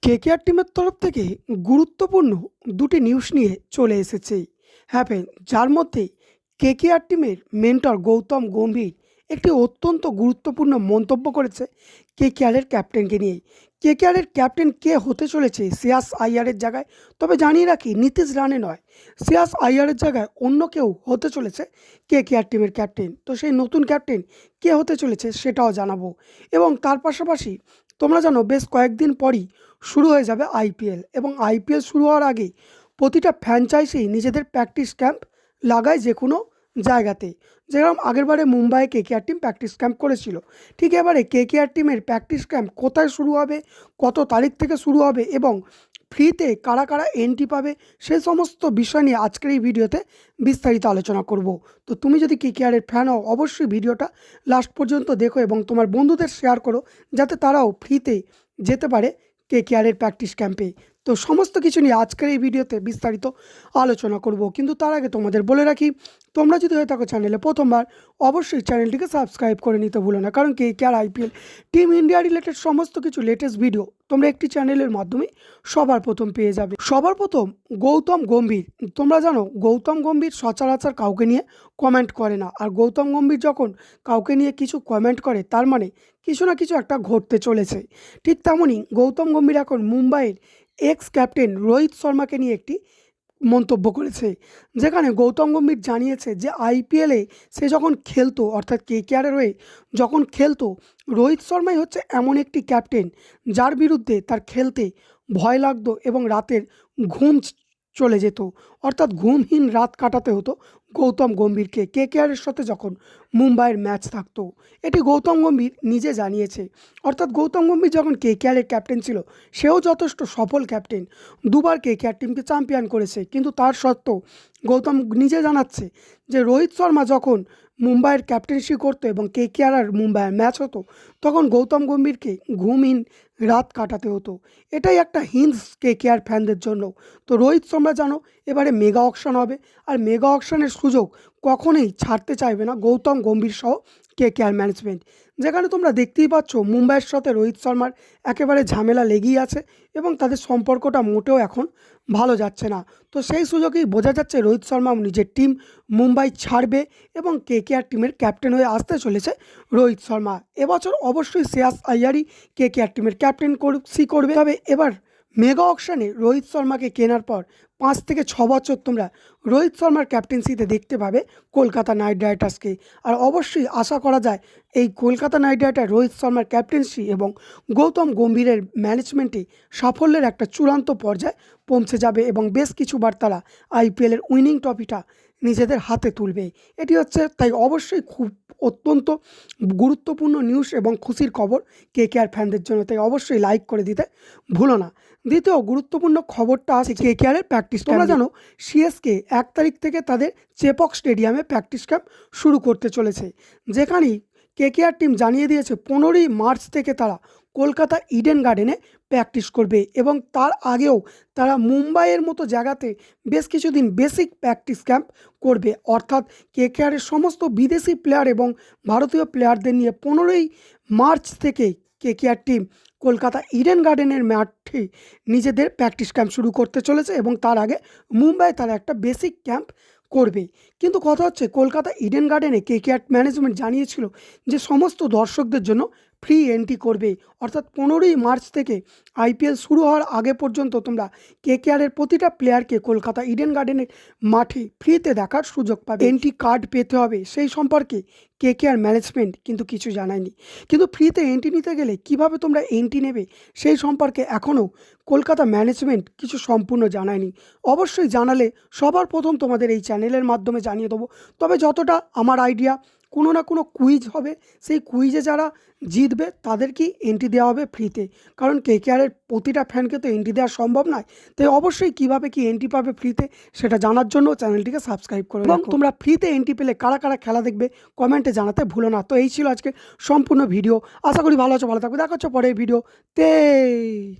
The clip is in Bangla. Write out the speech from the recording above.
কেকেআর টিমের তরফ থেকে গুরুত্বপূর্ণ দুটি নিউজ নিয়ে চলে এসেছে হ্যাপেন, যার মধ্যে কেকেআর টিমের মেন্টর গৌতম গম্ভীর একটি অত্যন্ত গুরুত্বপূর্ণ মন্তব্য করেছে কেকেআরের ক্যাপ্টেনকে নিয়ে। কেকেআরের ক্যাপ্টেন কে হতে চলেছে শ্রেয়াস আইয়ারের জায়গায়? তবে জানিয়ে রাখি, নীতিশ রানে নয়, শ্রেয়াস আইয়ারের জায়গায় অন্য কেউ হতে চলেছে কেকেআর টিমের ক্যাপ্টেন। তো সেই নতুন ক্যাপ্টেন কে হতে চলেছে সেটাও জানাবো। এবং তার পাশাপাশি তোমরা জানো, বেশ কয়েকদিন পরই শুরু হয়ে যাবে আইপিএল, এবং আইপিএল শুরু হওয়ার আগে প্রতিটা ফ্র্যাঞ্চাইজি নিজেদের প্র্যাকটিস ক্যাম্প লাগায় যে কোনো জায়গাতে। যেরকম আগেরবারে মুম্বাইয়ে কেকেআর টিম প্র্যাকটিস ক্যাম্প করেছিল, ঠিক এবারে কেকেআর টিমের প্র্যাকটিস ক্যাম্প কোথায় শুরু হবে, কত তারিখ থেকে শুরু হবে এবং ফ্রিতে কারা কারা এন্ট্রি পাবে, সেই সমস্ত বিষয় নিয়ে আজকের এই ভিডিওতে বিস্তারিত আলোচনা করব। তো তুমি যদি কেকেআরের ফ্যান হও, অবশ্যই ভিডিওটা লাস্ট পর্যন্ত দেখো এবং তোমার বন্ধুদের শেয়ার করো, যাতে তারাও ফ্রিতে যেতে পারে কেকেআরের প্র্যাকটিস ক্যাম্পে। তো সমস্ত কিছু নিয়ে আজকের এই ভিডিওতে বিস্তারিত আলোচনা করব। কিন্তু তার আগে তোমাদের বলে রাখি, তোমরা যদি হয়ে থাকো চ্যানেলে প্রথমবার, অবশ্যই চ্যানেলটিকে সাবস্ক্রাইব করে নিতে ভুলো না, কারণ KKR IPL team India related সমস্ত কিছু লেটেস্ট ভিডিও তোমরা একটি চ্যানেলের মাধ্যমে সবার প্রথম পেয়ে যাবে। সবার প্রথম গৌতম গম্ভীর। তোমরা জানো, গৌতম গম্ভীর সচরাচর কাউকে নিয়ে কমেন্ট করে না, আর গৌতম গম্ভীর যখন কাউকে নিয়ে কিছু কমেন্ট করে তার মানে কিছু না কিছু একটা ঘটতে চলেছে। ঠিক তেমনই গৌতম গম্ভীর এখন মুম্বাইয়ের এক্স ক্যাপ্টেন রোহিত শর্মাকে নিয়ে একটি মন্তব্য করেছে, যেখানে গৌতম গম্ভীর জানিয়েছে যে আইপিএলে সে যখন খেলতো, অর্থাৎ কেকেআরের হয়ে যখন খেলতো, রোহিত শর্মাই হচ্ছে এমন একটি ক্যাপ্টেন যার বিরুদ্ধে তার খেলতে ভয় লাগতো এবং রাতের ঘুম চলে যেত, অর্থাৎ ঘুমহীন রাত কাটাতে হতো গৌতম গম্ভীরকে কেকেআরের সাথে যখন মুম্বাইয়ের ম্যাচ থাকতো। এটি গৌতম গম্ভীর নিজে জানিয়েছে। অর্থাৎ গৌতম গম্ভীর যখন কেকেআরের ক্যাপ্টেন ছিল, সেও যথেষ্ট সফল ক্যাপ্টেন, দুবার কেকেআর টিমকে চ্যাম্পিয়ন করেছে, কিন্তু তার সত্ত্বেও গৌতম নিজে জানাচ্ছে যে রোহিত শর্মা যখন মুম্বাইয়ের ক্যাপ্টেন্সি করতো এবং কেকেআর আর মুম্বাইয়ের ম্যাচ হতো, তখন গৌতম গম্ভীরকে ঘুমহীন রাত কাটাতে হতো। এটাই একটা হিন্স কেকেআর ফ্যানদের জন্য। তো রোহিত শর্মা জানো, এবারে মেগা অকশন হবে, আর মেগা অকশনের সুযোগ কখনোই ছাড়তে চাইবে না গৌতম গম্ভীর সহ কেকেআর ম্যানেজমেন্ট। যেখানে তোমরা দেখতেই পাচ্ছ মুম্বাইয়ের সাথে রোহিত শর্মার একেবারে ঝামেলা লেগেই আছে এবং তাদের সম্পর্কটা মোটেও এখন ভালো যাচ্ছে না। তো সেই সুযোগেই বোঝা যাচ্ছে রোহিত শর্মা নিজের টিম মুম্বাই ছাড়বে এবং কেকেআর টিমের ক্যাপ্টেন হয়ে আসতে চলেছে রোহিত শর্মা। এবছর অবশ্যই শ্রেয়াস আইয়ারই কেকেআর টিমের ক্যাপ্টেন করবে। তবে এবার মেগা অকশনে রোহিত শর্মাকে কেনার পর 5 থেকে 6 বছর তোমরা রোহিত শর্মার ক্যাপ্টেন্সিতে দেখতে পাবে কলকাতা নাইট রাইডার্সকে। আর অবশ্যই আশা করা যায় এই কলকাতা নাইট রাইডার রোহিত শর্মার ক্যাপ্টেন্সি এবং গৌতম গম্ভীরের ম্যানেজমেন্টে সাফল্যের একটা চূড়ান্ত পর্যায়ে পৌঁছে যাবে এবং বেশ কিছুবার তারা আইপিএলের উইনিং ট্রফিটা নিজেদের হাতে তুলবে। এটি হচ্ছে তাই অবশ্যই খুব অত্যন্ত গুরুত্বপূর্ণ নিউজ এবং খুশির খবর কেকেআর ফ্যানদের জন্য, তাই অবশ্যই লাইক করে দিতে ভুলো না। দ্বিতীয় গুরুত্বপূর্ণ খবরটা আছে কেকেআরের প্র্যাকটিস। তোমরা জানো, সিএসকে 1 তারিখ থেকে তাদের চেপক স্টেডিয়ামে প্র্যাকটিস ক্যাম্প শুরু করতে চলেছে, যেখানেই কেকেআর টিম জানিয়ে দিয়েছে 15ই মার্চ থেকে তারা কলকাতা ইডেন গার্ডেনে প্র্যাকটিস করবে এবং তার আগেও তারা মুম্বাইয়ের মতো জায়গাতে বেশ কিছুদিন বেসিক প্র্যাকটিস ক্যাম্প করবে। অর্থাৎ কেকেআরের সমস্ত বিদেশি প্লেয়ার এবং ভারতীয় প্লেয়ারদের নিয়ে 15ই মার্চ থেকে কেকেআর টিম কলকাতা ইডেন গার্ডেনের মাঠে নিজেদের প্র্যাকটিস ক্যাম্প শুরু করতে চলেছে এবং তার আগে মুম্বাইয়ে তারা একটা বেসিক ক্যাম্প করবে। কিন্তু কথা হচ্ছে, কলকাতা ইডেন গার্ডেনে কেকেআর ম্যানেজমেন্ট জানিয়েছিল যে সমস্ত দর্শকদের জন্য ফ্রি এন্ট্রি করবে, অর্থাৎ 15ই মার্চ থেকে আইপিএল শুরু হওয়ার আগে পর্যন্ত তোমরা কেকেআরের প্রতিটা প্লেয়ারকে কলকাতা ইডেন গার্ডেনের মাঠে ফ্রিতে দেখার সুযোগ পাবে। এন্ট্রি কার্ড পেতে হবে, সেই সম্পর্কে কেকেআর ম্যানেজমেন্ট কিন্তু কিছু জানায়নি। কিন্তু ফ্রিতে এন্ট্রি নিতে গেলে কিভাবে তোমরা এন্ট্রি নেবে সেই সম্পর্কে এখনও কলকাতা ম্যানেজমেন্ট কিছু সম্পূর্ণ জানায়নি। অবশ্যই জানালে সবার প্রথম তোমাদের এই চ্যানেলের মাধ্যমে জানিয়ে দেবো। তবে যতটা আমার আইডিয়া, কোনো না কোনো কুইজ হবে, সেই কুইজে যারা জিতবে তাদেরকেই এন্ট্রি দেওয়া হবে ফ্রিতে, কারণ কেকেআরের প্রতিটা ফ্যানকে তো এন্ট্রি দেওয়া সম্ভব নয়। তাই অবশ্যই কীভাবে কি এন্ট্রি পাবে ফ্রিতে সেটা জানার জন্য চ্যানেলটিকে সাবস্ক্রাইব করে এবং তোমরা ফ্রিতে এন্ট্রি পেলে কারা কারা খেলা দেখবে কমেন্টে জানাতে ভুলো না। তো এই ছিল আজকে সম্পূর্ণ ভিডিও, আশা করি ভালো আছো, ভালো থাকবে, দেখা হচ্ছে পরের ভিডিওতে।